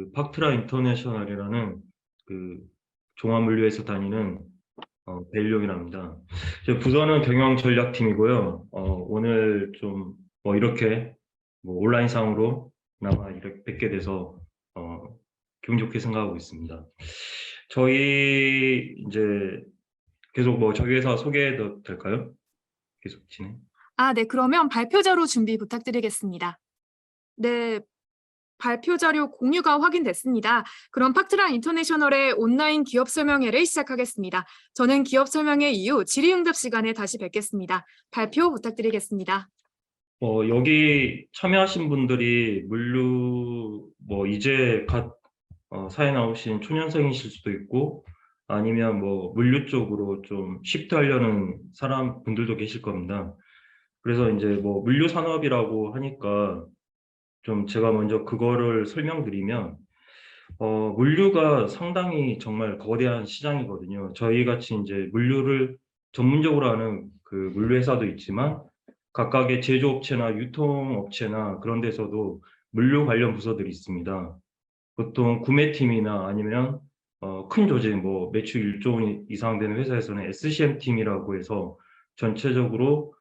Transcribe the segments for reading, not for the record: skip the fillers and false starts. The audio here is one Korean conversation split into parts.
그 파크트라 인터내셔널이라는 그 종합물류에서 다니는 배일용이랍니다. 제 부서는 경영전략팀이고요. 오늘 좀 뭐 이렇게 뭐 온라인상으로나마 이렇게 뵙게 돼서 기분 좋게 생각하고 있습니다. 저희 이제 계속 뭐 저희 회사 소개해도 될까요? 계속 진행. 네. 그러면 발표 자료 준비 부탁드리겠습니다. 네. 발표 자료 공유가 확인됐습니다. 그럼 파크트라 인터내셔널의 온라인 기업 설명회를 시작하겠습니다. 저는 기업 설명회 이후 질의응답 시간에 다시 뵙겠습니다. 발표 부탁드리겠습니다. 여기 참여하신 분들이 물류 뭐 이제 갓 사회 나오신 초년생이실 수도 있고 아니면 뭐 물류 쪽으로 좀 시프트하려는 분들도 계실 겁니다. 그래서 이제 뭐 물류 산업이라고 하니까 좀 제가 먼저 그거를 설명드리면 물류가 상당히 정말 거대한 시장이거든요. 저희 같이 이제 물류를 전문적으로 하는 그 물류 회사도 있지만 각각의 제조업체나 유통업체나 그런 데서도 물류 관련 부서들이 있습니다. 보통 구매팀이나 아니면 큰 조직 뭐 매출 1조 원 이상 되는 회사에서는 SCM 팀이라고 해서 전체적으로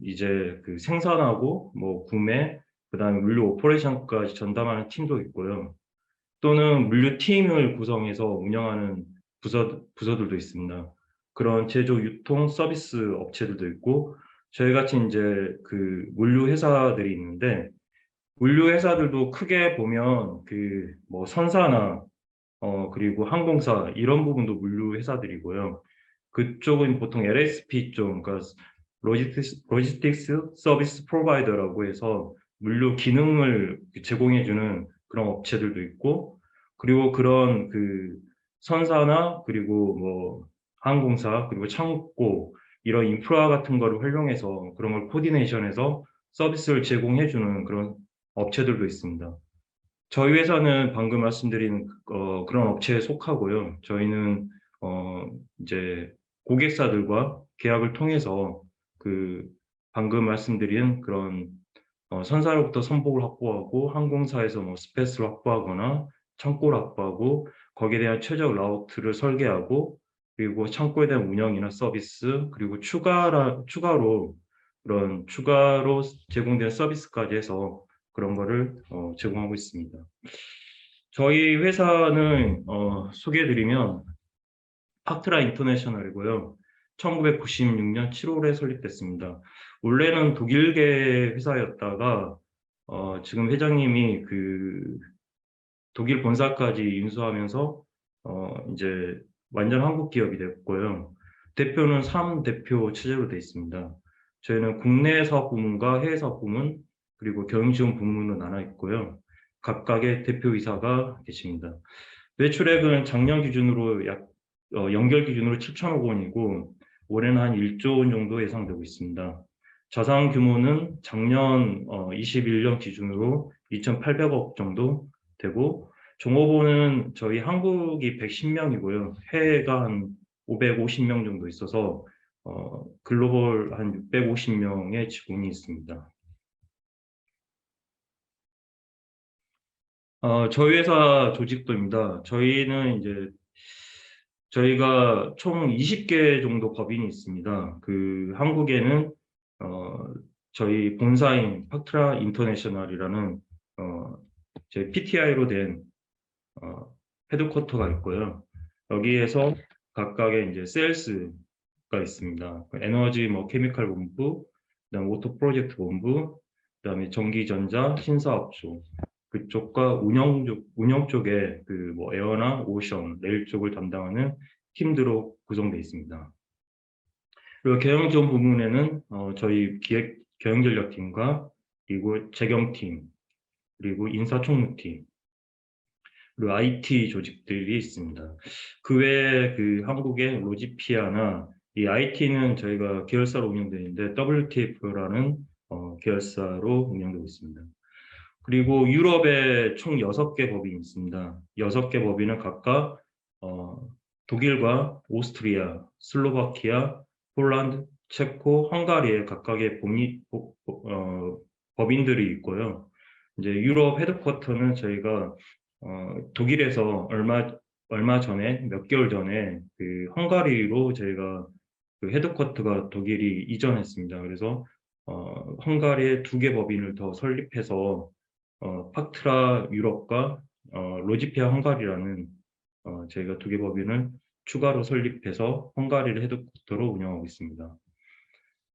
이제 그 생산하고 뭐 구매 그다음에 물류 오퍼레이션까지 전담하는 팀도 있고요. 또는 물류팀을 구성해서 운영하는 부서들도 있습니다. 그런 제조, 유통, 서비스 업체들도 있고 저희 같이 이제 그 물류 회사들이 있는데 물류 회사들도 크게 보면 그 뭐 선사나 그리고 항공사 이런 부분도 물류 회사들이고요. 그쪽은 보통 LSP 쪽, 그러니까 로지스틱스 서비스 프로바이더라고 해서 물류 기능을 제공해주는 그런 업체들도 있고, 그리고 그런 그 선사나 그리고 뭐 항공사 그리고 창고 이런 인프라 같은 거를 활용해서 그런 걸 코디네이션해서 서비스를 제공해주는 그런 업체들도 있습니다. 저희 회사는 방금 말씀드린 그런 업체에 속하고요. 저희는 이제 고객사들과 계약을 통해서 그 방금 말씀드린 그런 선사로부터 선복을 확보하고 항공사에서 뭐 스페이스를 확보하거나 창고를 확보하고 거기에 대한 최적 라우트를 설계하고 그리고 창고에 대한 운영이나 서비스 그리고 추가로 그런 추가로 제공되는 서비스까지 해서 그런 거를 제공하고 있습니다. 저희 회사는 소개해드리면 파크트라 인터내셔널이고요. 1996년 7월에 설립됐습니다. 원래는 독일계 회사였다가 지금 회장님이 그 독일 본사까지 인수하면서 이제 완전 한국 기업이 됐고요. 대표는 3대표 체제로 되어 있습니다. 저희는 국내 사업 부문과 해외 사업 부문 그리고 경영지원 부문으로 나눠 있고요. 각각의 대표이사가 계십니다. 매출액은 작년 기준으로 연결 기준으로 7천억 원이고 올해는 한 1조 원 정도 예상되고 있습니다. 자산 규모는 작년 21년 기준으로 2,800억 정도 되고 종업원은 저희 한국이 110명이고요. 해외가 한 550명 정도 있어서 글로벌 한 650명의 직원이 있습니다. 저희 회사 조직도입니다. 저희는 이제 저희가 총 20개 정도 법인이 있습니다. 그 한국에는 저희 본사인 파크트라 인터내셔널이라는 제 PTI로 된 헤드쿼터가 있고요. 여기에서 각각의 이제 세일스가 있습니다. 에너지 뭐 케미칼 본부, 그다음 오토 프로젝트 본부, 그다음에 전기전자 신사업 쪽 그쪽과 운영 쪽에 그 뭐 에어나 오션, 레일 쪽을 담당하는 팀들로 구성되어 있습니다. 그리고 경영지원 부문에는 저희 경영전략팀과 그리고 재경팀, 그리고 인사총무팀, 그리고 IT 조직들이 있습니다. 그 외에 그 한국의 로지피아나 이 IT는 저희가 계열사로 운영되는데 WTF라는 계열사로 운영되고 있습니다. 그리고 유럽에 총 6개 법인이 있습니다. 6개 법인은 각각 독일과 오스트리아, 슬로바키아, 폴란드, 체코, 헝가리에 각각의 법인들이 있고요. 이제 유럽 헤드쿼터는 저희가 독일에서 얼마 전에 몇 개월 전에 그 헝가리로 저희가 그 헤드쿼터가 독일이 이전했습니다. 그래서 헝가리에 2개 법인을 더 설립해서 팍트라 유럽과 로지피아 헝가리라는 저희가 2개 법인을 추가로 설립해서 헝가리를 헤드쿼터로 운영하고 있습니다.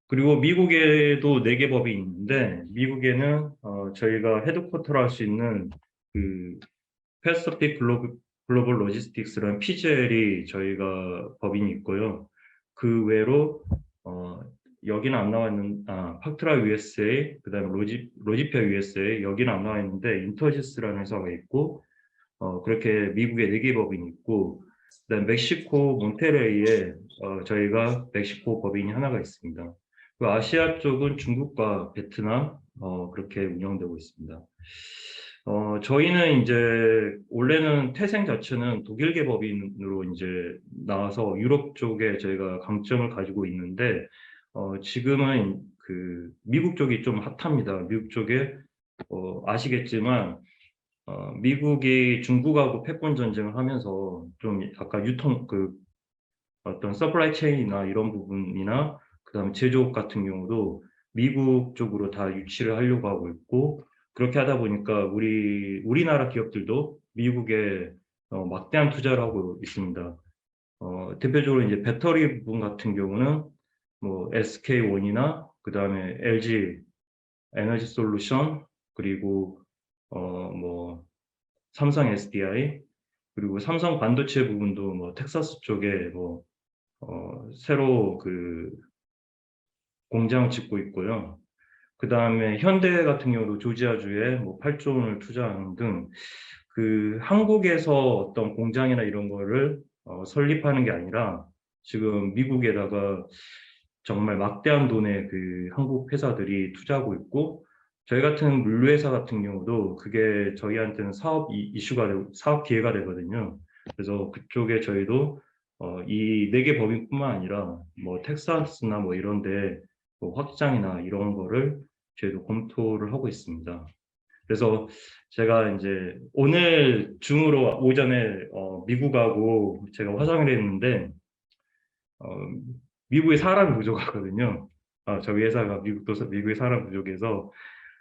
그리고 미국에도 4개 법인이 있는데 미국에는 저희가 헤드쿼터로 할 수 있는 그 패서픽 글로벌 로지스틱스라는 PGL이 저희가 법인이 있고요. 그 외로 여기는 안 나와 있는 팍트라 USA, 그다음에 로지피아 USA 여기는 안 나와 있는데 인터지스라는 회사가 있고 그렇게 미국에 4개 법인이 있고 그다음 멕시코 몬테레이에 저희가 멕시코 법인이 하나가 있습니다. 그 아시아 쪽은 중국과 베트남 그렇게 운영되고 있습니다. 저희는 이제 원래는 태생 자체는 독일계 법인으로 이제 나와서 유럽 쪽에 저희가 강점을 가지고 있는데 지금은 그 미국 쪽이 좀 핫합니다. 미국 쪽에 아시겠지만 미국이 중국하고 패권 전쟁을 하면서 좀 아까 유통 그 어떤 서플라이 체인이나 이런 부분이나 그다음에 제조업 같은 경우도 미국 쪽으로 다 유치를 하려고 하고 있고 그렇게 하다 보니까 우리나라 기업들도 미국에 막대한 투자를 하고 있습니다. 대표적으로 이제 배터리 부분 같은 경우는 뭐 SK원이나 그다음에 LG 에너지 솔루션 그리고 뭐 삼성 SDI 그리고 삼성 반도체 부분도 뭐 텍사스 쪽에 뭐 새로 그 공장을 짓고 있고요. 그 다음에 현대 같은 경우도 조지아주에 뭐 8조 원을 투자하는 등 그 한국에서 어떤 공장이나 이런 거를 설립하는 게 아니라 지금 미국에다가 정말 막대한 돈의 그 한국 회사들이 투자하고 있고 저희 같은 물류회사 같은 경우도 그게 저희한테는 이슈가 되고 사업 기회가 되거든요. 그래서 그쪽에 저희도 이 4개 법인뿐만 아니라 뭐 텍사스나 뭐 이런데 뭐 확장이나 이런 거를 저희도 검토를 하고 있습니다. 그래서 제가 이제 오늘 중으로 오전에 미국하고 제가 화상을 했는데 어, 미국에 사람이 부족하거든요. 저희 회사가 미국에 사람 부족해서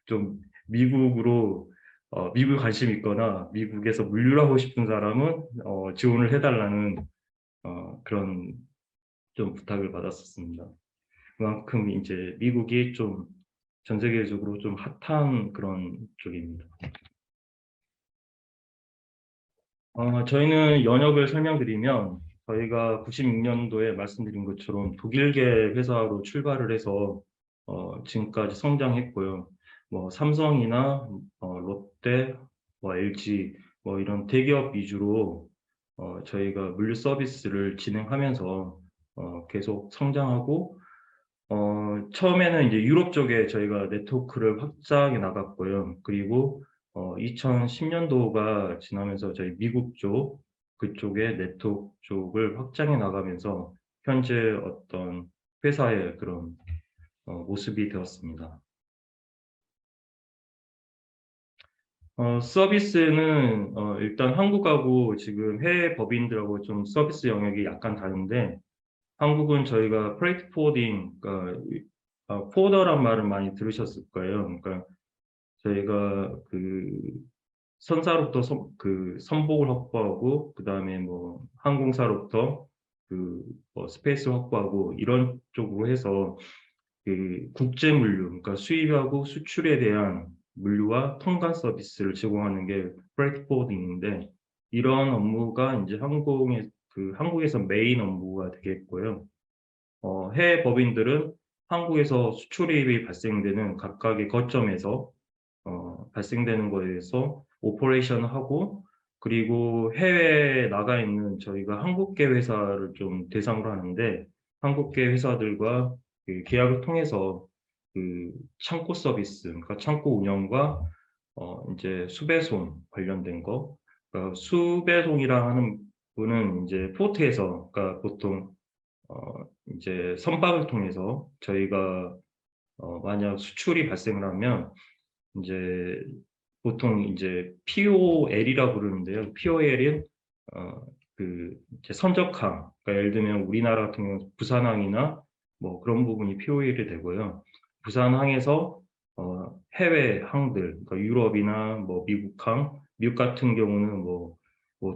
좀 미국으로 미국 관심 있거나 미국에서 물류를 하고 싶은 사람은 지원을 해달라는 그런 좀 부탁을 받았었습니다. 그만큼 이제 미국이 좀 전 세계적으로 좀 핫한 그런 쪽입니다. 저희는 연역을 설명드리면 저희가 96년도에 말씀드린 것처럼 독일계 회사로 출발을 해서 지금까지 성장했고요. 뭐 삼성이나 롯데, 뭐 LG 뭐 이런 대기업 위주로 저희가 물류 서비스를 진행하면서 계속 성장하고 처음에는 이제 유럽 쪽에 저희가 네트워크를 확장해 나갔고요. 그리고 2010년도가 지나면서 저희 미국 쪽 그쪽에 네트워크 쪽을 확장해 나가면서 현재 어떤 회사의 그런 모습이 되었습니다. 서비스는 일단 한국하고 지금 해외 법인들하고 좀 서비스 영역이 약간 다른데 한국은 저희가 프레이트 포워딩, 그러니까 포더란 말을 많이 들으셨을 거예요. 그러니까 저희가 그 선사로부터 그 선복을 확보하고 그 다음에 뭐 항공사로부터 그뭐 스페이스 확보하고 이런 쪽으로 해서 그 국제 물류, 그러니까 수입하고 수출에 대한 물류와 통관 서비스를 제공하는 게 프레이트 포워딩인데 이런 업무가 이제 한국에서 메인 업무가 되겠고요. 해외 법인들은 한국에서 수출입이 발생되는 각각의 거점에서 발생되는 거에 대해서 오퍼레이션을 하고 그리고 해외에 나가 있는 저희가 한국계 회사를 좀 대상으로 하는데 한국계 회사들과 그 계약을 통해서 그 창고 서비스, 그러니까 창고 운영과 이제 수배송 관련된 거, 그러니까 수배송이라 하는 분은 이제 포트에서, 그러니까 보통 이제 선박을 통해서 저희가 만약 수출이 발생을 하면 이제 보통 이제 POL이라고 부르는데요. POL은 이제 선적항, 그러니까 예를 들면 우리나라 같은 경우 부산항이나 뭐 그런 부분이 POL이 되고요. 부산항에서 해외 항들, 그러니까 유럽이나 뭐 미국항, 미국 같은 경우는 뭐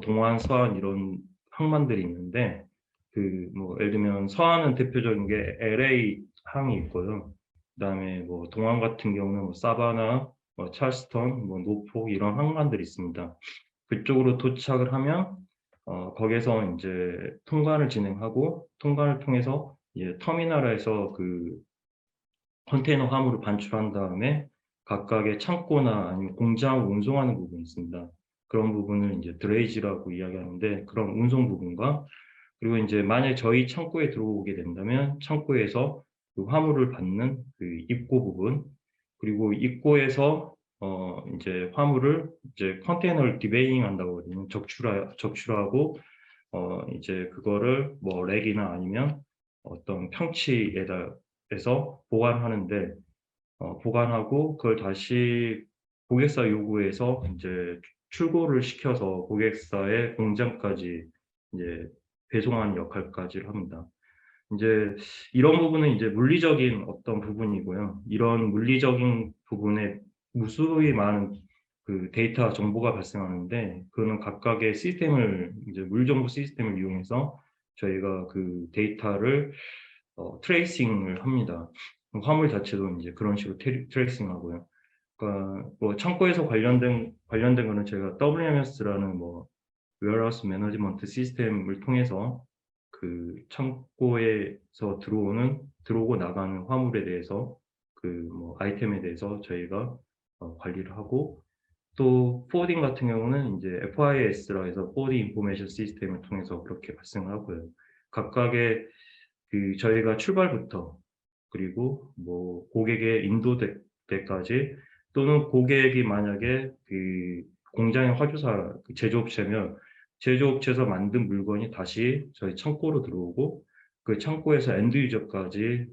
동안, 서안 이런 항만들이 있는데 뭐 예를 들면 서안은 대표적인 게 LA 항이 있고요. 그다음에 뭐 동안 같은 경우는 뭐 사바나, 뭐 찰스턴, 뭐 노포 이런 항만들이 있습니다. 그쪽으로 도착을 하면 거기서 이제 통관을 진행하고 통관을 통해서 이제 터미널에서 컨테이너 화물을 반출한 다음에 각각의 창고나 아니면 공장을 운송하는 부분이 있습니다. 그런 부분을 이제 드레이지라고 이야기하는데 그런 운송 부분과 그리고 이제 만약에 저희 창고에 들어오게 된다면 창고에서 그 화물을 받는 그 입고 부분 그리고 입고에서 이제 화물을 이제 컨테이너를 디베이잉 한다고 하거든요. 적출하고 이제 그거를 뭐 렉이나 아니면 어떤 평치에서 보관하는데 보관하고 그걸 다시 고객사 요구에서 이제 출고를 시켜서 고객사의 공장까지 이제 배송하는 역할까지를 합니다. 이제 이런 부분은 이제 물리적인 어떤 부분이고요. 이런 물리적인 부분에 무수히 많은 데이터 정보가 발생하는데 그거는 각각의 시스템을 이제 물정보 시스템을 이용해서 저희가 그 데이터를 트레이싱을 합니다. 화물 자체도 이제 그런 식으로 트레이싱하고요. 그러니까 뭐 창고에서 관련된 거는 제가 WMS라는 뭐 웨어하우스 매니지먼트 시스템을 통해서 그 창고에서 들어오고 나가는 화물에 대해서 뭐 아이템에 대해서 저희가 관리를 하고 또 포워딩 같은 경우는 이제 FIS라 해서 포워딩 인포메이션 시스템을 통해서 그렇게 발생을 하고요. 각각의 저희가 출발부터 그리고 뭐 고객의 인도될 때까지 또는 고객이 만약에 공장의 화주사 제조업체면 제조업체에서 만든 물건이 다시 저희 창고로 들어오고 그 창고에서 엔드 유저까지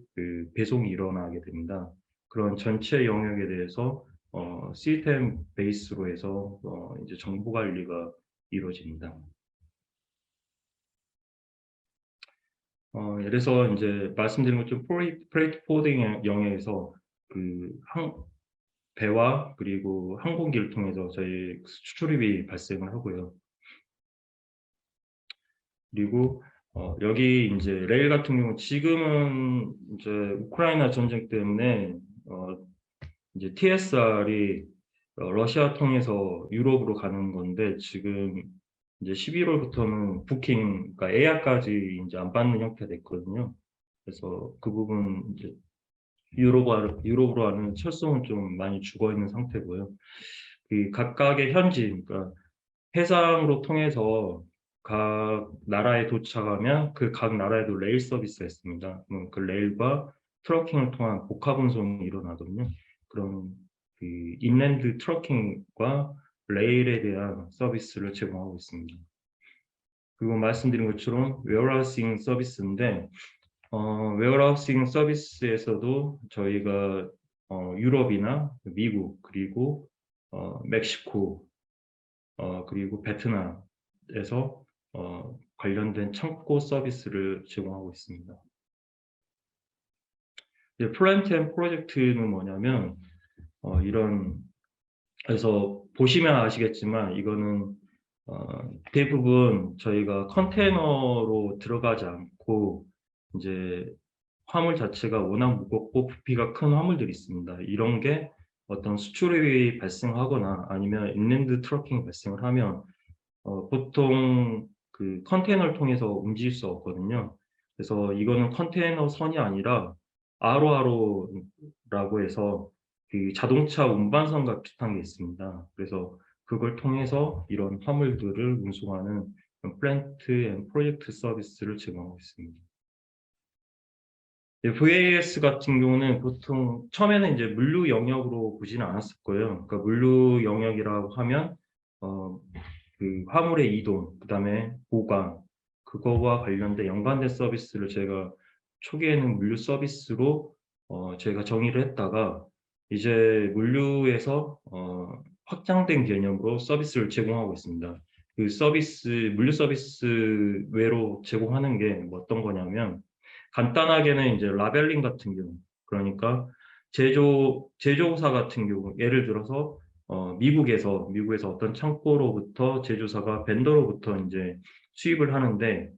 배송이 일어나게 됩니다. 그런 전체 영역에 대해서 시스템 베이스로 해서 이제 정보 관리가 이루어집니다. 예를 들어서 이제 말씀드린 것처럼 프레이트 포딩 영역에서 배와 그리고 항공기를 통해서 저희 수출입이 발생을 하고요. 그리고 여기 이제 레일 같은 경우 지금은 이제 우크라이나 전쟁 때문에 이제 TSR이 러시아 통해서 유럽으로 가는 건데 지금 이제 11월부터는 부킹, 그러니까 예약까지 이제 안 받는 형태가 됐거든요. 그래서 그 부분 이제 유럽으로 하는 철송은 좀 많이 죽어 있는 상태고요. 각각의 현지, 그러니까 해상으로 통해서 각 나라에 도착하면 그 각 나라에도 레일 서비스가 있습니다. 그 레일과 트러킹을 통한 복합 운송이 일어나거든요. 그런 인랜드 트러킹과 레일에 대한 서비스를 제공하고 있습니다. 그리고 말씀드린 것처럼 웨어하우싱 서비스인데 웨어하우싱 서비스에서도 저희가 유럽이나 미국 그리고 멕시코 그리고 베트남에서 관련된 창고 서비스를 제공하고 있습니다. 플랜트 앤 프로젝트는 뭐냐면 그래서 보시면 아시겠지만 이거는 대부분 저희가 컨테이너로 들어가지 않고 이제 화물 자체가 워낙 무겁고 부피가 큰 화물들이 있습니다. 이런 게 어떤 수출이 발생하거나 아니면 인랜드 트러킹이 발생을 하면 보통 컨테이너를 통해서 움직일 수 없거든요. 그래서 이거는 컨테이너 선이 아니라 RORO라고 해서 자동차 운반선과 비슷한 게 있습니다. 그래서 그걸 통해서 이런 화물들을 운송하는 플랜트 앤 프로젝트 서비스를 제공하고 있습니다. VAS 같은 경우는 보통 처음에는 이제 물류 영역으로 보지는 않았을 거예요. 그러니까 물류 영역이라고 하면 화물의 이동, 그다음에 보관, 그거와 관련된 연관된 서비스를 제가 초기에는 물류 서비스로 제가 정의를 했다가 이제 물류에서 확장된 개념으로 서비스를 제공하고 있습니다. 그 서비스, 물류 서비스 외로 제공하는 게 뭐 어떤 거냐면 간단하게는 이제 라벨링 같은 경우, 그러니까 제조사 같은 경우, 예를 들어서 미국에서 어떤 창고로부터 제조사가 벤더로부터 이제 수입을 하는데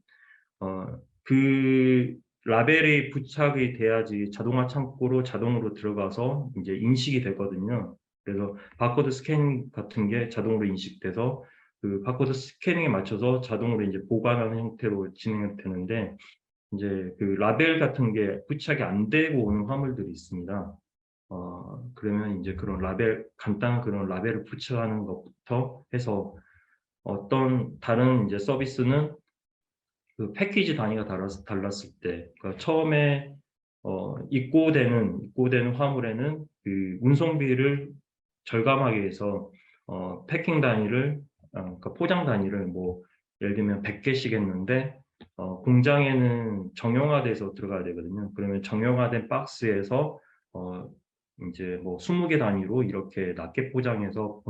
그 라벨이 부착이 돼야지 자동화 창고로 자동으로 들어가서 이제 인식이 되거든요. 그래서 바코드 스캔 같은 게 자동으로 인식돼서 그 바코드 스캐닝에 맞춰서 자동으로 이제 보관하는 형태로 진행이 되는데 이제 그 라벨 같은 게 부착이 안 되고 오는 화물들이 있습니다. 그러면 이제 그런 라벨, 간단한 그런 라벨을 부착하는 것부터 해서 어떤 다른 이제 서비스는 그 패키지 단위가 달랐을 때, 그러니까 처음에 입고되는 화물에는 그 운송비를 절감하기 위해서 패킹 단위를 그러니까 포장 단위를 뭐 예를 들면 100개씩 했는데 공장에는 정형화돼서 들어가야 되거든요. 그러면 정형화된 박스에서 어, 이제 뭐 20개 단위로 이렇게 낮게 포장해서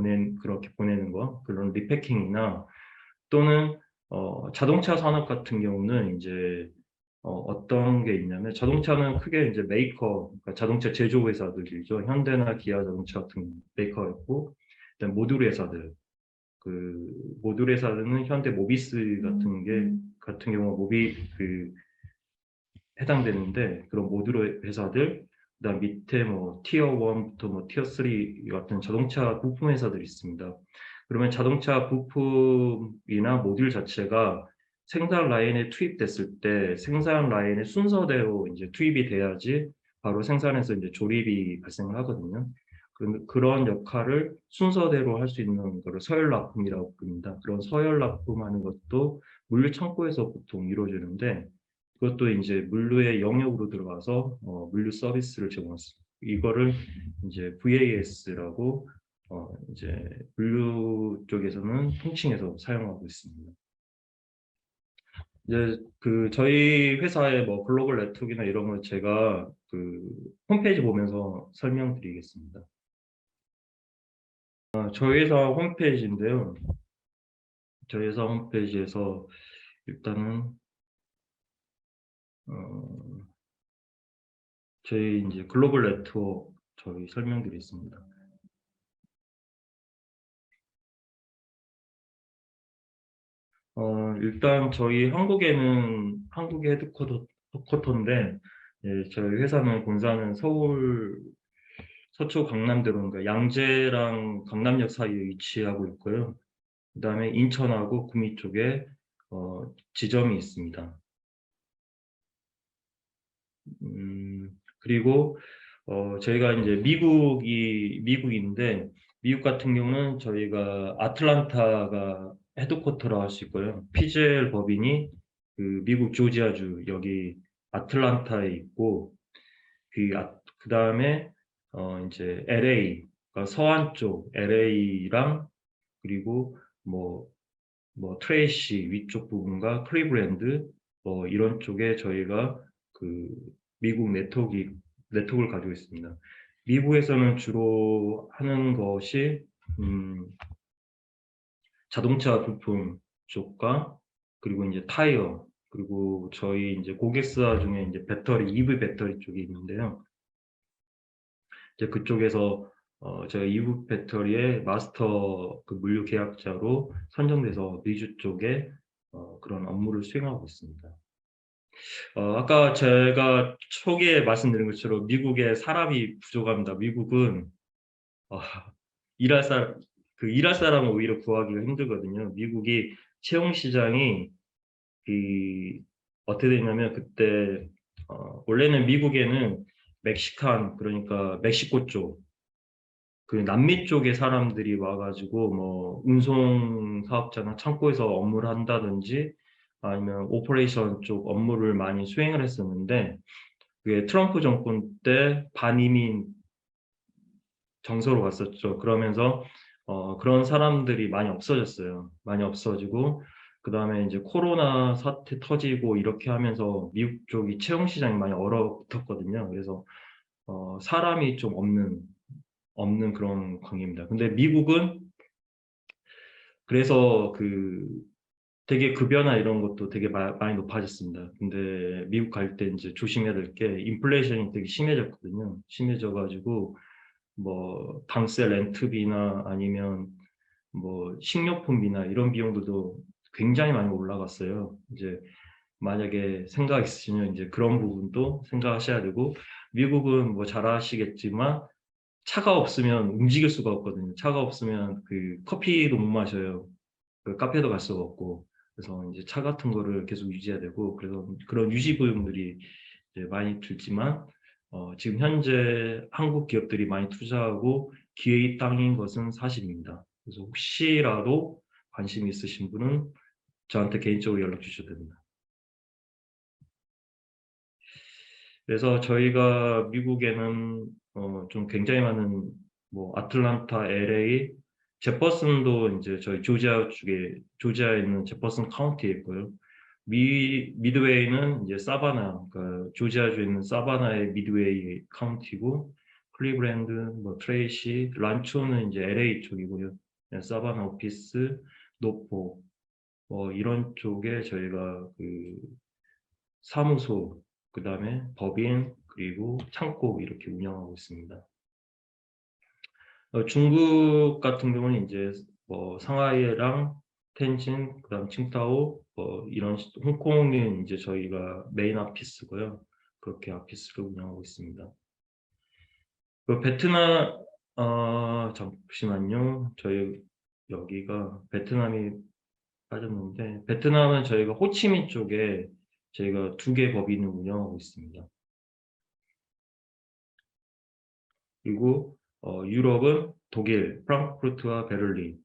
그렇게 보내는 거, 그런 리패킹이나 또는 자동차 산업 같은 경우는 이제 어떤 게 있냐면 자동차는 크게 이제 메이커, 그러니까 자동차 제조 회사들이죠. 현대나 기아 자동차 같은 메이커가 있고, 그다음 모듈 회사들. 그 모듈 회사들은 현대 모비스 같은 경우 해당되는데 그런 모듈 회사들, 그다음 밑에 뭐 티어 1부터 뭐 티어 3 같은 자동차 부품 회사들이 있습니다. 그러면 자동차 부품이나 모듈 자체가 생산 라인에 투입됐을 때 생산 라인의 순서대로 이제 투입이 돼야지 바로 생산해서 이제 조립이 발생을 하거든요. 그런 역할을 순서대로 할 수 있는 거를 서열 납품이라고 부릅니다. 그런 서열 납품하는 것도 물류 창고에서 보통 이루어지는데 그것도 이제 물류의 영역으로 들어가서 물류 서비스를 제공했습니다. 이거를 이제 VAS라고 이제 물류 쪽에서는 통칭해서 사용하고 있습니다. 이제 그 저희 회사의 뭐 글로벌 네트워크나 이런 걸 제가 그 홈페이지 보면서 설명드리겠습니다. 저희 회사 홈페이지인데요. 저희 회사 홈페이지에서 일단은 어, 저희 이제 글로벌 네트워크 저희 설명드리겠습니다. 일단 저희 한국의 헤드쿼터인데 저희 회사는 본사는 서울 서초 강남대로 그러니까 양재랑 강남역 사이에 위치하고 있고요. 그다음에 인천하고 구미 쪽에 지점이 있습니다. 그리고 저희가 이제 미국인데 미국 같은 경우는 저희가 아틀란타가 헤드쿼터로 할 수 있고요. 피젤 법인이 그 미국 조지아주 여기 아틀란타에 있고 그다음에 이제 LA 서안 쪽 LA랑 그리고 뭐 트레이시 위쪽 부분과 클리브랜드 뭐 이런 쪽에 저희가 그 미국 네트워크를 가지고 있습니다. 미국에서는 주로 하는 것이 자동차 부품 쪽과 그리고 이제 타이어 그리고 저희 이제 고객사 중에 이제 배터리 EV 배터리 쪽이 있는데요. 이제 그쪽에서 제가 EV 배터리의 마스터 그 물류 계약자로 선정돼서 미주 쪽에 그런 업무를 수행하고 있습니다. 아까 제가 초기에 말씀드린 것처럼 미국에 사람이 부족합니다. 미국은 어, 일할 사람 일할 사람을 오히려 구하기가 힘들거든요. 미국이 채용 시장이 그 어떻게 되냐면 그때 원래는 미국에는 멕시칸 그러니까 멕시코 쪽 그 남미 쪽의 사람들이 와가지고 뭐 운송 사업자나 창고에서 업무를 한다든지 아니면 오퍼레이션 쪽 업무를 많이 수행을 했었는데 그게 트럼프 정권 때 반이민 정서로 갔었죠. 그러면서 그런 사람들이 많이 없어졌어요. 많이 없어지고 그다음에 이제 코로나 사태 터지고 이렇게 하면서 미국 쪽이 채용 시장이 많이 얼어붙었거든요. 그래서 사람이 좀 없는 없는 그런 관계입니다. 근데 미국은 그래서 그 되게 급여나 이런 것도 되게 많이 높아졌습니다. 근데 미국 갈 때 이제 조심해야 될 게 인플레이션이 되게 심해졌거든요. 심해져가지고 뭐 방세 렌트비나 아니면 뭐 식료품비나 이런 비용들도 굉장히 많이 올라갔어요. 이제 만약에 생각 있으시면 이제 그런 부분도 생각하셔야 되고 미국은 뭐 잘 아시겠지만 차가 없으면 움직일 수가 없거든요. 차가 없으면 그 커피도 못 마셔요. 그 카페도 갈 수가 없고 그래서 이제 차 같은 거를 계속 유지해야 되고 그래서 그런 유지 비용들이 이제 많이 들지만 지금 현재 한국 기업들이 많이 투자하고 기회의 땅인 것은 사실입니다. 그래서 혹시라도 관심 있으신 분은 저한테 개인적으로 연락 주셔도 됩니다. 그래서 저희가 미국에는 좀 굉장히 많은 뭐 아틀란타, LA, 제퍼슨도 이제 저희 조지아 쪽에 조지아에 있는 제퍼슨 카운티에 있고요. 미드웨이는 이제 사바나, 그러니까 조지아주에 있는 사바나의 미드웨이 카운티고, 클리브랜드, 뭐 트레이시, 란초는 이제 LA 쪽이고요. 사바나 오피스, 노포, 뭐 이런 쪽에 저희가 그 사무소, 그 다음에 법인, 그리고 창고 이렇게 운영하고 있습니다. 중국 같은 경우는 이제 뭐 상하이랑 텐진, 그다음 칭다오, 뭐 이런 홍콩은 이제 저희가 메인 오피스고요. 그렇게 오피스를 운영하고 있습니다. 그 베트남 잠시만요. 저희 여기가 베트남이 빠졌는데 베트남은 저희가 호치민 쪽에 저희가 2개 법인을 운영하고 있습니다. 그리고 유럽은 독일, 프랑크푸르트와 베를린.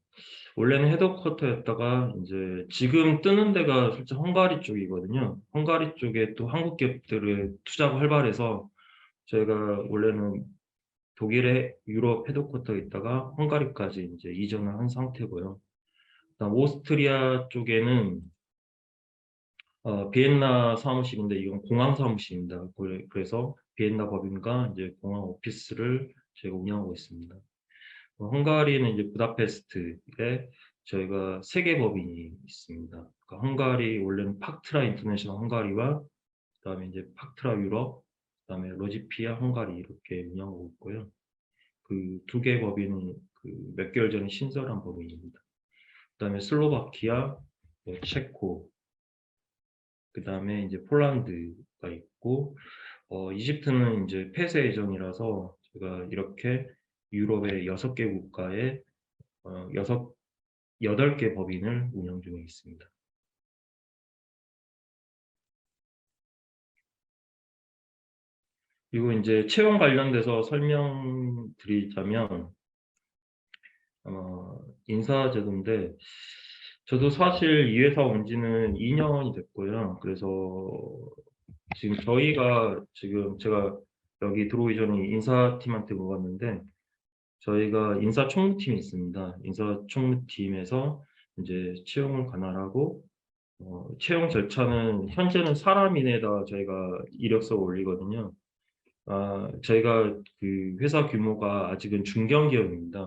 원래는 헤드쿼터였다가 이제 지금 뜨는 데가 솔직히 헝가리 쪽이거든요. 헝가리 쪽에 또 한국 기업들의 투자가 활발해서 저희가 원래는 독일의 유럽 헤드쿼터에 있다가 헝가리까지 이제 이전을 한 상태고요. 그다음 오스트리아 쪽에는 비엔나 사무실인데 이건 공항 사무실입니다. 그래서 비엔나 법인과 이제 공항 오피스를 제가 운영하고 있습니다. 헝가리는 이제 부다페스트에 저희가 3개 법인이 있습니다. 그러니까 헝가리 원래는 팍트라 인터내셔널 헝가리와 그다음에 이제 팍트라 유럽, 그다음에 로지피아 헝가리 이렇게 운영하고 있고요. 그 2개 법인은 그 몇 개월 전에 신설한 법인입니다. 그다음에 슬로바키아, 뭐 체코, 그다음에 이제 폴란드가 있고 이집트는 이제 폐쇄 예정이라서 제가 이렇게 유럽의 6개 국가에 8개 법인을 운영 중에 있습니다. 그리고 이제 채용 관련돼서 설명드리자면 인사제도인데 저도 사실 이 회사 온 지는 2년이 됐고요. 그래서 지금 저희가 지금 제가 여기 들어오기 전에 인사팀한테 물어봤는데 저희가 인사총무팀이 있습니다. 인사총무팀에서 이제 채용을 관할하고 채용 절차는 현재는 사람인에다 저희가 이력서 올리거든요. 저희가 그 회사 규모가 아직은 중견기업입니다.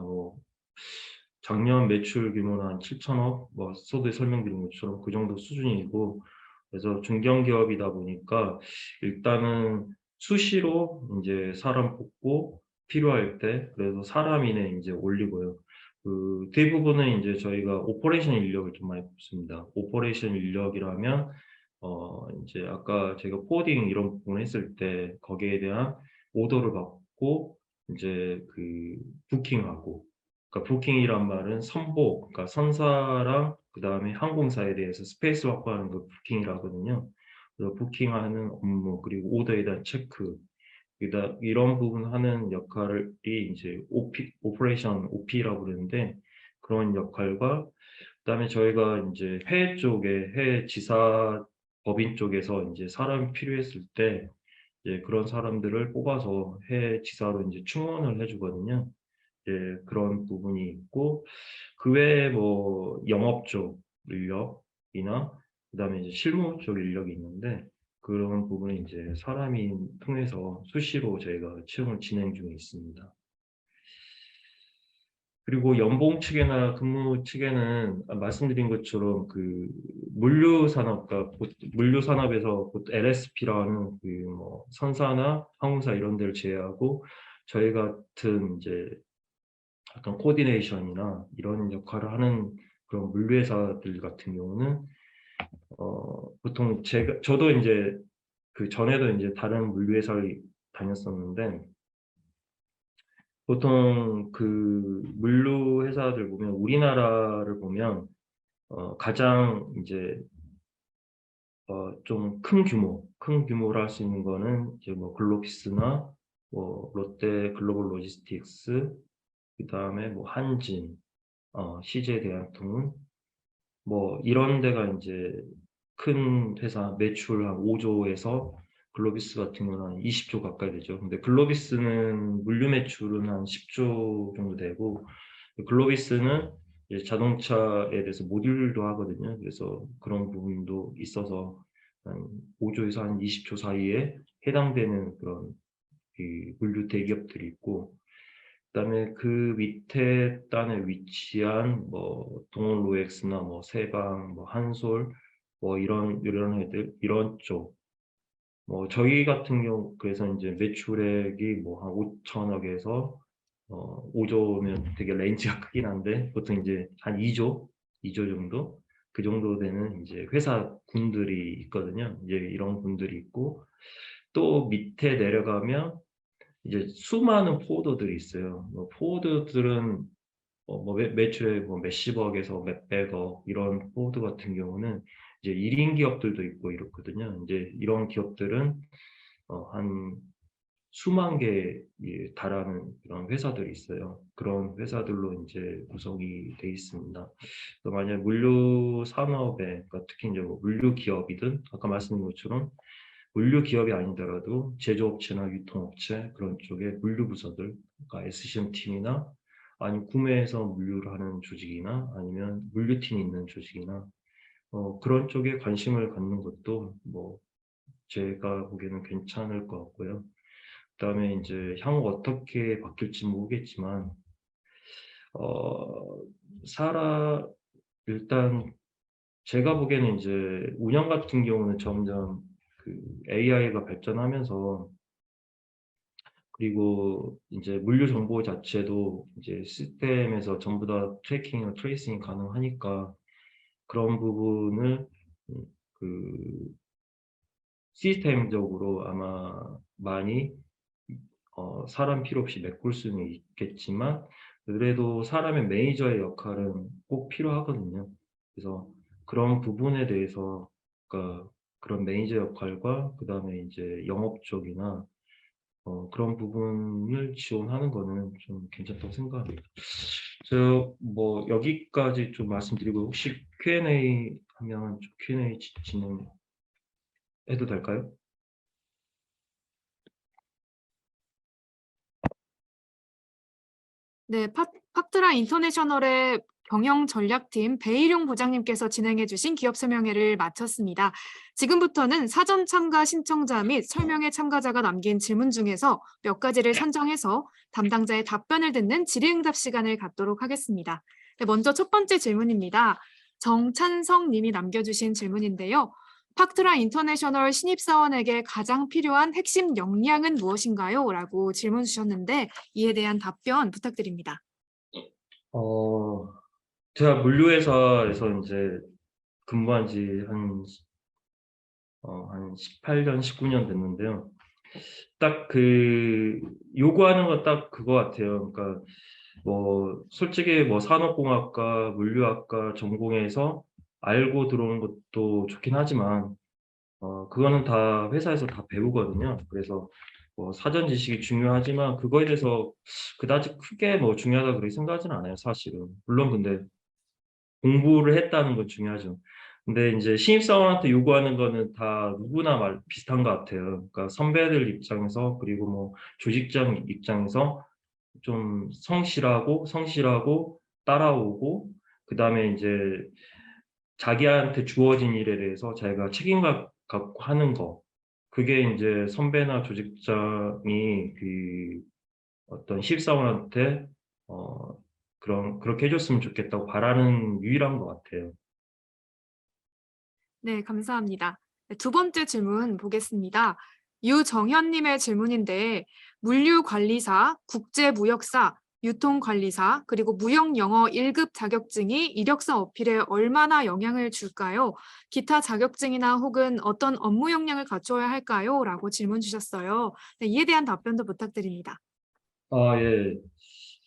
작년 매출 규모는 한 7천억, 뭐 서두에 설명드린 것처럼 그 정도 수준이고, 그래서 중견기업이다 보니까 일단은 수시로 이제 사람 뽑고 필요할 때 그래서 사람인에 이제 올리고요. 그 대부분은 이제 저희가 오퍼레이션 인력을 좀 많이 뽑습니다. 오퍼레이션 인력이라면 이제 아까 제가 코딩 이런 부분 했을 때 거기에 대한 오더를 받고 이제 그 부킹하고 그러니까 부킹이란 말은 선보 그러니까 선사랑 그다음에 항공사에 대해서 스페이스 확보하는 거 부킹이라 하거든요. 그래서 부킹하는 업무 그리고 오더에 대한 체크 이런 부분 하는 역할이 이제 오퍼레이션 OP라고 그러는데 그런 역할과 그다음에 저희가 이제 해외 쪽에 해외 지사 법인 쪽에서 이제 사람이 필요했을 때 이제 그런 사람들을 뽑아서 해외 지사로 이제 충원을 해주거든요. 이제 그런 부분이 있고 그 외에 뭐 영업 쪽 인력이나 그다음에 이제 실무 쪽 인력이 있는데 그런 부분은 이제 사람이 통해서 수시로 저희가 채용을 진행 중에 있습니다. 그리고 연봉 측이나 근무 측에는 말씀드린 것처럼 그 물류 산업과 물류 산업에서 LSP라는 그 뭐 선사나 항공사 이런 데를 제외하고 저희 같은 이제 약간 코디네이션이나 이런 역할을 하는 그런 물류 회사들 같은 경우는 보통 저도 이제 그 전에도 이제 다른 물류 회사를 다녔었는데 보통 그 물류 회사들 보면 우리나라를 보면 가장 이제 좀 큰 규모로 할 수 있는 거는 이제 뭐 글로비스나 뭐 롯데 글로벌 로지스틱스, 그다음에 뭐 한진, CJ 대한통운 뭐 이런 데가 이제 큰 회사 매출 한 5조에서 글로비스 같은 경우는 한 20조 가까이 되죠. 근데 글로비스는 물류 매출은 한 10조 정도 되고 글로비스는 이제 자동차에 대해서 모듈도 하거든요. 그래서 그런 부분도 있어서 한 5조에서 한 20조 사이에 해당되는 그런 그 물류 대기업들이 있고 그다음에 그 밑에 단에 위치한 뭐 동원로엑스나 뭐 세방, 뭐 한솔 뭐 이런 애들 이런 쪽 뭐 저희 같은 경우 그래서 이제 매출액이 뭐 한 5천억에서 5조면 되게 레인지가 크긴 한데 보통 이제 한 2조 정도 그 정도 되는 이제 회사군들이 있거든요. 이제 이런 분들이 있고 또 밑에 내려가면 이제 수많은 포워더들이 있어요. 뭐 포워더들은 뭐 매출액 뭐 몇십억에서 몇백억 이런 포워드 같은 경우는 이제 1인 기업들도 있고 이렇거든요. 이제 이런 기업들은 한 수만 개에 달하는 그런 회사들이 있어요. 그런 회사들로 이제 구성이 돼 있습니다. 또 만약 물류 산업에 그러니까 특히 이제 뭐 물류 기업이든 아까 말씀드린 것처럼 물류 기업이 아니더라도 제조업체나 유통업체 그런 쪽에 물류 부서들, 그러니까 SCM 팀이나 아니면 구매해서 물류를 하는 조직이나 아니면 물류팀이 있는 조직이나 그런 쪽에 관심을 갖는 것도 뭐 제가 보기에는 괜찮을 것 같고요. 그다음에 이제 향후 어떻게 바뀔지 모르겠지만 어, 사라 일단 제가 보기에는 이제 운영 같은 경우는 점점 그 AI가 발전하면서 그리고 이제 물류 정보 자체도 이제 시스템에서 전부 다 트래킹이나 트레이싱이 가능하니까 그런 부분을 그 시스템적으로 아마 많이 사람 필요 없이 메꿀 수는 있겠지만 그래도 사람의 매니저의 역할은 꼭 필요하거든요. 그래서 그런 부분에 대해서 그러니까 그런 매니저 역할과 그다음에 이제 영업 쪽이나 그런 부분을 지원하는 거는 좀 괜찮다고 생각합니다. 저 뭐 여기까지 좀 말씀드리고 혹시 Q&A 하면 좀 Q&A 진행해도 될까요? 네, 팍트라 인터내셔널의 경영 전략팀 배일용 부장님께서 진행해 주신 기업 설명회를 마쳤습니다. 지금부터는 사전 참가 신청자 및 설명회 참가자가 남긴 질문 중에서 몇 가지를 선정해서 담당자의 답변을 듣는 질의응답 시간을 갖도록 하겠습니다. 네, 먼저 첫 번째 질문입니다. 정찬성 님이 남겨주신 질문인데요. 팍트라 인터내셔널 신입사원에게 가장 필요한 핵심 역량은 무엇인가요? 라고 질문 주셨는데 이에 대한 답변 부탁드립니다. 제가 물류회사에서 이제 근무한 지 한 18년, 19년 됐는데요. 딱 그 요구하는 건 딱 그거 같아요. 그러니까 뭐 솔직히 뭐 산업공학과, 물류학과 전공해서 알고 들어오는 것도 좋긴 하지만 그거는 다 회사에서 다 배우거든요. 그래서 뭐 사전 지식이 중요하지만 그거에 대해서 그다지 크게 뭐 중요하다 그렇게 생각하지는 않아요, 사실은. 물론 근데 공부를 했다는 건 중요하죠. 근데 인제 신입사원한테 요구하는 거는 다 누구나 비슷한 것 같아요. 그러니까 선배들 입장에서 그리고 뭐 조직장 입장에서 좀 성실하고 따라오고 그다음에 인제 자기한테 주어진 일에 대해서 자기가 책임감 갖고 하는 거. 그게 인제 선배나 조직장이 그 어떤 신입사원한테 어 그렇게 해줬으면 좋겠다고 바라는 유일한 것 같아요. 네, 감사합니다. 네, 두 번째 질문 보겠습니다. 유정현님의 질문인데, 물류관리사, 국제무역사, 유통관리사, 그리고 무역영어 1급 자격증이 이력서 어필에 얼마나 영향을 줄까요? 기타 자격증이나 혹은 어떤 업무 역량을 갖춰야 할까요? 라고 질문 주셨어요. 네, 이에 대한 답변도 부탁드립니다. 아, 예.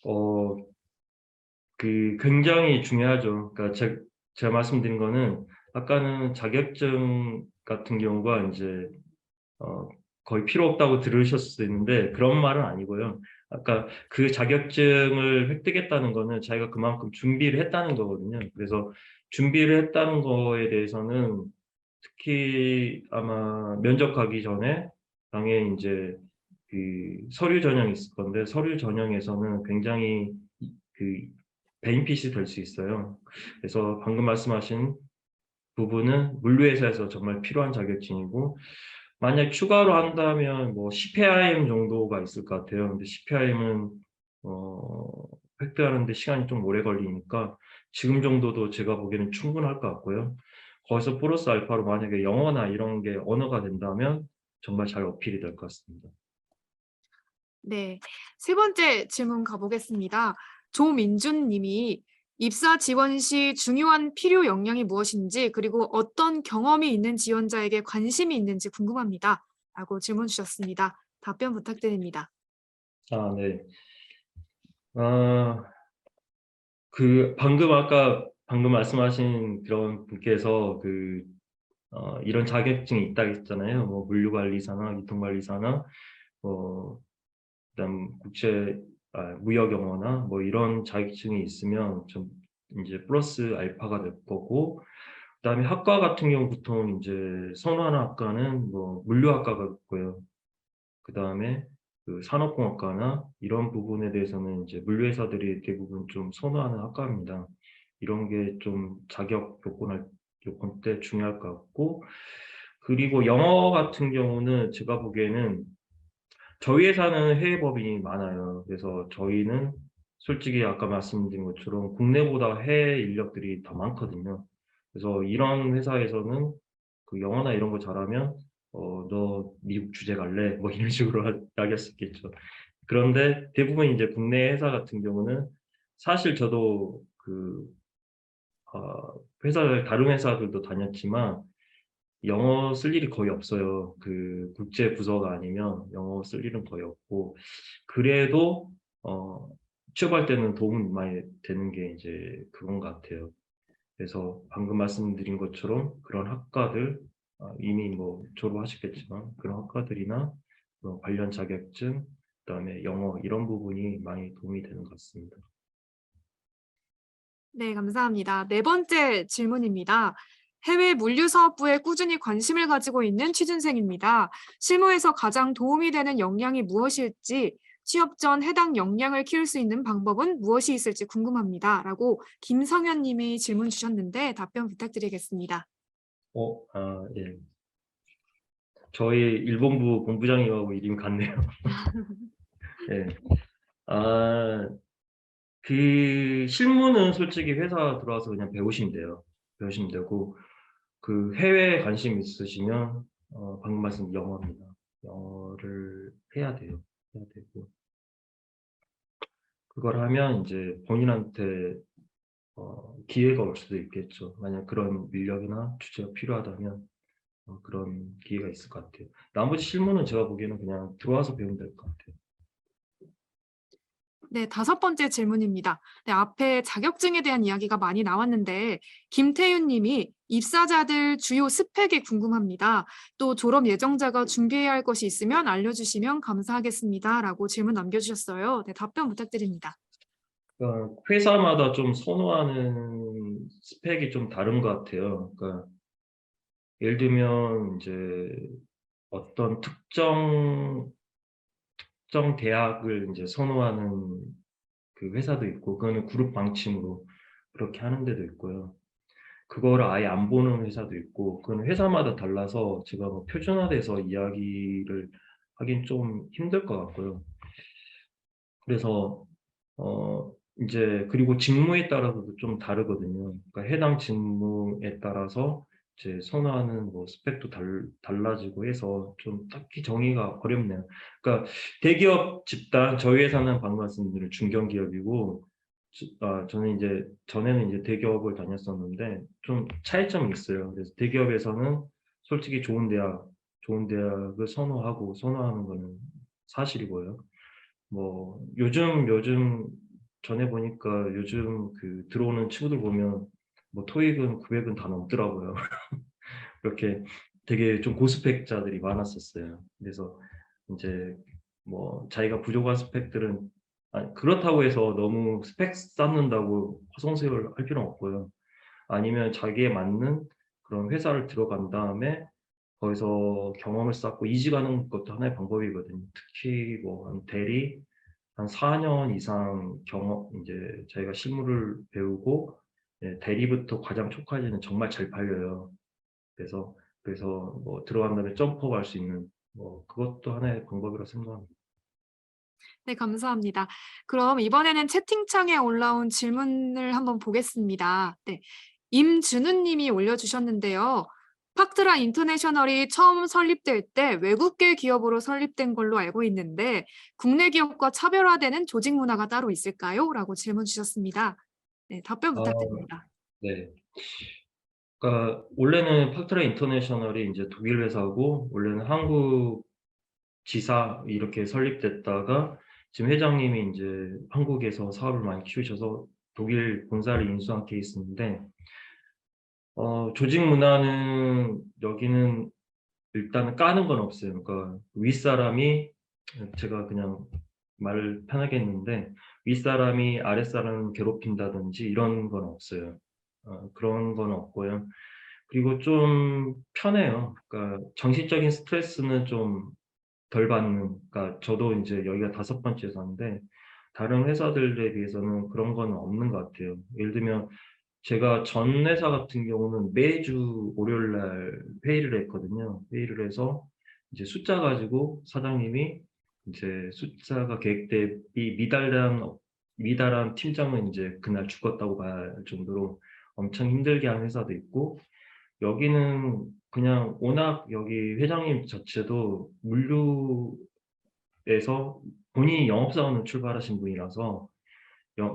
어, 굉장히 중요하죠. 그러니까 제가 말씀드린 거는 아까는 자격증 같은 경우가 이제 어, 거의 필요 없다고 들으셨을 수 있는데 그런 말은 아니고요. 아까 그 자격증을 획득했다는 거는 자기가 그만큼 준비를 했다는 거거든요. 그래서 준비를 했다는 거에 대해서는 특히 아마 면접 가기 전에 당연히 이제 그 서류 전형이 있을 건데 서류 전형에서는 굉장히 그 베니핏이 될 수 있어요. 그래서 방금 말씀하신 부분은 물류회사에서 정말 필요한 자격증이고 만약 추가로 한다면 뭐 CPIM 정도가 있을 것 같아요. 근데 CPIM은 획득하는데 시간이 좀 오래 걸리니까 지금 정도도 제가 보기에는 충분할 것 같고요. 거기서 플러스 알파로 만약에 영어나 이런 게 언어가 된다면 정말 잘 어필이 될 것 같습니다. 네, 세 번째 질문 가보겠습니다. 조민준 님이 입사 지원 시 중요한 필요 역량이 무엇인지 그리고 어떤 경험이 있는 지원자에게 관심이 있는지 궁금합니다. 라고 질문 주셨습니다. 답변 부탁드립니다. 아, 네. 아, 방금 말씀하신 그런 분께서 이런 자격증이 있다고 했잖아요. 뭐 물류관리사나 유통관리사나 뭐 그다음 무역 영어나 뭐 이런 자격증이 있으면 좀 이제 플러스 알파가 될 거고 그다음에 학과 같은 경우 보통 이제 선호하는 학과는 뭐 물류학과가 있고요. 그다음에 그 산업공학과나 이런 부분에 대해서는 이제 물류회사들이 대부분 좀 선호하는 학과입니다. 이런 게 좀 자격 요건 때 중요할 것 같고 그리고 영어 같은 경우는 제가 보기에는 저희 회사는 해외 법인이 많아요. 그래서 저희는 솔직히 아까 말씀드린 것처럼 국내보다 해외 인력들이 더 많거든요. 그래서 이런 회사에서는 그 영어나 이런 거 잘하면 너 미국 주재 갈래? 뭐 이런 식으로 이야기할 수 있겠죠. 그런데 대부분 이제 국내 회사 같은 경우는 사실 저도 다른 회사들도 다녔지만 영어 쓸 일이 거의 없어요. 그 국제 부서가 아니면 영어 쓸 일은 거의 없고 그래도 취업할 때는 도움 많이 되는 게 이제 그건 것 같아요. 그래서 방금 말씀드린 것처럼 그런 학과들 이미 뭐 졸업하셨겠지만 그런 학과들이나 관련 자격증 그다음에 영어 이런 부분이 많이 도움이 되는 것 같습니다. 네, 감사합니다. 네 번째 질문입니다. 해외 물류사업부에 꾸준히 관심을 가지고 있는 취준생입니다. 실무에서 가장 도움이 되는 역량이 무엇일지, 취업 전 해당 역량을 키울 수 있는 방법은 무엇이 있을지 궁금합니다. 라고 김성현 님이 질문 주셨는데 답변 부탁드리겠습니다. 예. 저희 일본부 본부장님하고 이름이 같네요. 예. 아, 실무는 솔직히 회사 들어와서 그냥 배우시면 돼요. 배우시면 되고, 해외에 관심 있으시면, 방금 말씀 영어입니다. 영어를 해야 돼요. 해야 되고, 그걸 하면 이제 본인한테, 기회가 올 수도 있겠죠. 만약 그런 인력이나 주제가 필요하다면, 그런 기회가 있을 것 같아요. 나머지 실무는 제가 보기에는 그냥 들어와서 배우면 될 것 같아요. 네, 다섯 번째 질문입니다. 네, 앞에 자격증에 대한 이야기가 많이 나왔는데, 김태윤 님이 입사자들 주요 스펙이 궁금합니다. 또 졸업 예정자가 준비해야 할 것이 있으면 알려주시면 감사하겠습니다. 라고 질문 남겨주셨어요. 네, 답변 부탁드립니다. 회사마다 좀 선호하는 스펙이 좀 다른 것 같아요. 그러니까 예를 들면 이제 어떤 특정 대학을 이제 선호하는 그 회사도 있고, 그거는 그룹 방침으로 그렇게 하는 데도 있고요. 그거를 아예 안 보는 회사도 있고, 그건 회사마다 달라서 제가 뭐 표준화돼서 이야기를 하긴 좀 힘들 것 같고요. 그래서 이제 그리고 직무에 따라서도 좀 다르거든요. 그러니까 해당 직무에 따라서 이제 선호하는 뭐 스펙도 달라지고 해서 좀 딱히 정의가 어렵네요. 그러니까 대기업 집단, 저희 회사는 방금 말씀드린 중견기업이고, 저는 이제 전에는 이제 대기업을 다녔었는데 좀 차이점이 있어요. 그래서 대기업에서는 솔직히 좋은 대학을 선호하는 거는 사실이고요. 뭐 요즘 전에 보니까 요즘 그 들어오는 친구들 보면 뭐 토익은 900은 다 넘더라고요. 그렇게 되게 좀 고스펙자들이 많았었어요. 그래서 인제 뭐 자기가 부족한 스펙들은, 그렇다고 해서 너무 스펙 쌓는다고 허송세월 할 필요는 없고요. 아니면 자기에 맞는 그런 회사를 들어간 다음에 거기서 경험을 쌓고 이직하는 것도 하나의 방법이거든요. 특히 뭐 한 4년 이상 경험, 인제 자기가 실무를 배우고 예 대리부터 과장 초까지는 정말 잘 팔려요. 그래서 뭐 들어간 다음에 점프업 할 수 있는 뭐 그것도 하나의 방법이라고 생각합니다. 네, 감사합니다. 그럼 이번에는 채팅창에 올라온 질문을 한번 보겠습니다. 네. 임준우 님이 올려주셨는데요. 파크라 인터내셔널이 처음 설립될 때 외국계 기업으로 설립된 걸로 알고 있는데 국내 기업과 차별화되는 조직 문화가 따로 있을까요? 라고 질문 주셨습니다. 네, 답변 아 부탁드립니다. 네. 그러니까 원래는 파크라 인터내셔널이 인제 독일 회사고, 원래는 한국 지사 이렇게 설립됐다가 지금 회장님이 인제 한국에서 사업을 많이 키우셔서 독일 본사를 인수한 케이스인데, 조직 문화는 여기는 일단은 까는 건 없어요. 그러니까 윗사람이, 제가 그냥 말을 편하게 했는데, 윗사람이 아랫사람을 괴롭힌다든지 이런 건 없어요. 그런 건 없고요. 그리고 좀 편해요. 그러니까 정신적인 스트레스는 좀 덜 받는, 그러니까 저도 인제 여기가 5번째 회사인데 다른 회사들에 비해서는 그런 거는 없는 것 같아요. 예를 들면 제가 전 회사 같은 경우는 매주 월요일 날 회의를 했거든요. 회의를 해서 이제 숫자 가지고 사장님이 인제 숫자가 계획 대비 미달한 팀장은 인제 그날 죽었다고 봐야 할 정도로 엄청 힘들게 하는 회사도 있고, 여기는 그냥 워낙 여기 회장님 자체도 물류에서 본인이 영업사원으로 출발하신 분이라서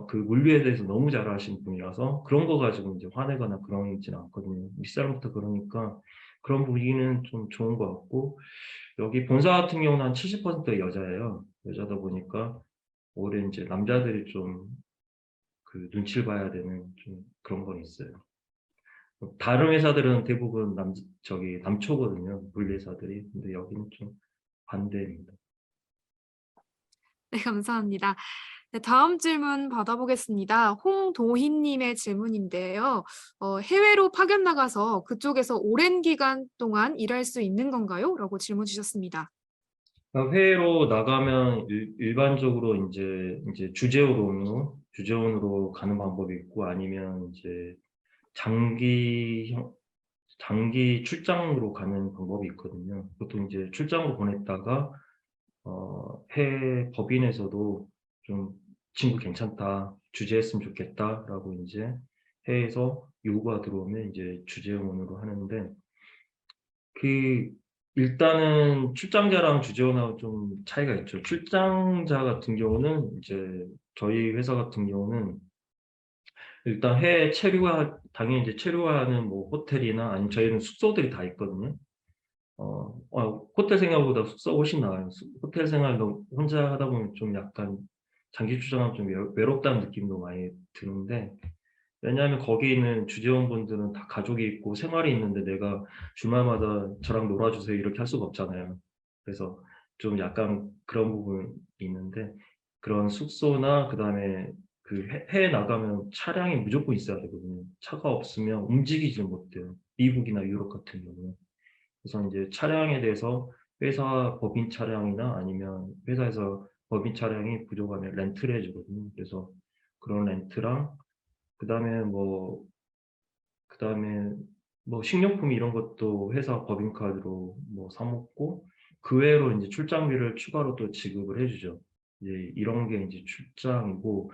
그 물류에 대해서 너무 잘 아시는 분이라서 그런 거 가지고 인제 화내거나 그러지는 않거든요. 윗사람부터 그러니까 그런 분위기는 좀 좋은 것 같고, 여기 본사 같은 경우는 한 70%가 여자예요. 여자다 보니까 오히려 인제 남자들이 좀 그 눈치를 봐야 되는 좀 그런 건 있어요. 다른 회사들은 대부분 남초거든요, 물류회사들이. 근데 여기는 좀 반대입니다. 네, 감사합니다. 네, 다음 질문 받아보겠습니다. 홍도희 님의 질문인데요. 해외로 파견 나가서 그쪽에서 오랜 기간 동안 일할 수 있는 건가요? 라고 질문 주셨습니다. 해외로 나가면 일반적으로 인제 주재원으로 가는 방법이 있고, 아니면 이제 장기형 장기 출장으로 가는 방법이 있거든요. 보통 이제 출장으로 보냈다가 해외 법인에서도 좀 "친구 괜찮다. 주재했으면 좋겠다."라고 인제 해외에서 요구가 들어오면 이제 주재원으로 하는데, 그 일단은 출장자랑 주재원하고 좀 차이가 있죠. 출장자 같은 경우는 이제 저희 회사 같은 경우는 일단 해외 체류하 당연히 이제 체류하는 뭐 호텔이나 아니면 저희는 숙소들이 다 있거든요. 호텔 생활보다 숙소가 훨씬 나아요. 호텔 생활도 혼자 하다 보면 좀 약간 장기 출장하면 좀 외롭다는 느낌도 많이 드는데, 왜냐하면 거기 있는 주재원분들은 다 가족이 있고 생활이 있는데 내가 주말마다 "저랑 놀아 주세요." 이렇게 할 수가 없잖아요. 그래서 좀 약간 그런 부분이 있는데, 그런 숙소나 그다음에 그 해외 나가면 차량이 무조건 있어야 되거든요. 차가 없으면 움직이질 못해요, 미국이나 유럽 같은 경우는. 그래서 인제 차량에 대해서 회사 법인 차량이나 아니면 회사에서 법인 차량이 부족하면 렌트를 해 주거든요. 그래서 그런 렌트랑 그다음에 뭐 식료품 이런 것도 회사 법인카드로 뭐 사 먹고, 그 외로 인제 출장비를 추가로 또 지급을 해 주죠. 이제 이런 게 이제 출장이고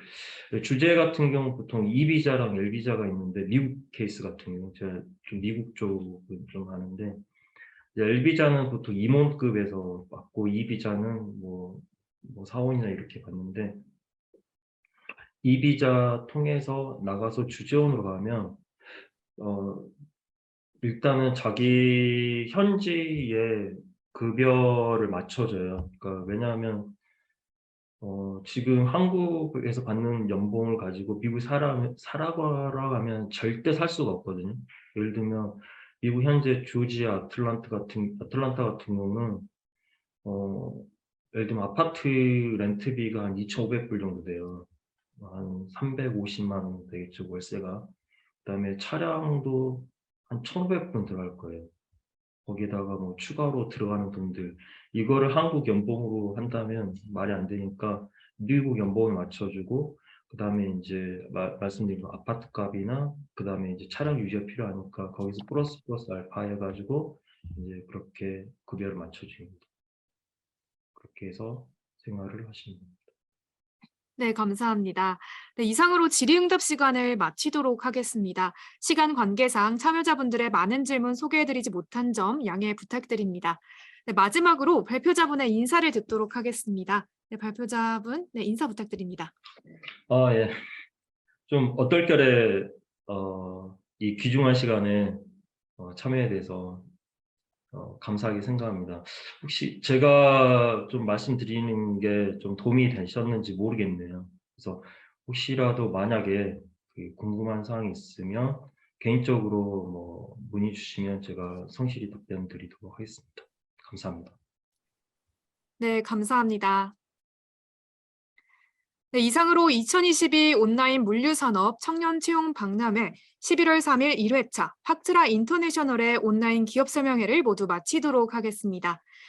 주제 같은 경우 보통 E비자랑 L비자가 있는데 미국 케이스 같은 경우 제가 좀 미국 쪽은 좀 아는데 L비자는 보통 임원급에서 받고 E비자는 뭐 4원이나 이렇게 받는데 E비자 통해서 나가서 주재원으로 가면 일단은 자기 현지의 급여를 맞춰줘요. 그러니까 왜냐하면 지금 한국에서 받는 연봉을 가지고 미국 살아가라 하면 절대 살 수가 없거든요. 예를 들면 미국 현재 조지아 아틀란타 같은 경우는 예를 들면 아파트 렌트비가 한 2,500불 정도 돼요. 한 350만 원 되겠죠, 월세가. 그다음에 차량도 한 1,500불 들어갈 거예요. 거기에다가 뭐 추가로 들어가는 돈들 이거를 한국 연봉으로 한다면 말이 안 되니까 미국 연봉을 맞춰주고 그다음에 이제 말씀드린 아파트 값이나 그다음에 이제 차량 유지가 필요하니까 거기서 플러스 알파 해가지고 이제 그렇게 급여를 맞춰줍니다. 그렇게 해서 생활을 하시면 됩니다. 네, 감사합니다. 네, 이상으로 질의응답 시간을 마치도록 하겠습니다. 시간 관계상 참여자분들의 많은 질문 소개해드리지 못한 점 양해 부탁드립니다. 네, 마지막으로 발표자분의 인사를 듣도록 하겠습니다. 네, 발표자분, 네, 인사 부탁드립니다. 예. 좀 얼떨결에 이 귀중한 시간에 참여에 대해서 감사하게 생각합니다. 혹시 제가 좀 말씀드리는 게 좀 도움이 되셨는지 모르겠네요. 그래서 혹시라도 만약에 그 궁금한 사항이 있으면 개인적으로 뭐 문의 주시면 제가 성실히 답변 드리도록 하겠습니다. 감사합니다. 네, 감사합니다. 네, 이상으로 2022 온라인 물류산업 청년 채용 박람회 11월 3일 1회차 팍트라 인터내셔널의 온라인 기업 설명회를 모두 마치도록 하겠습니다.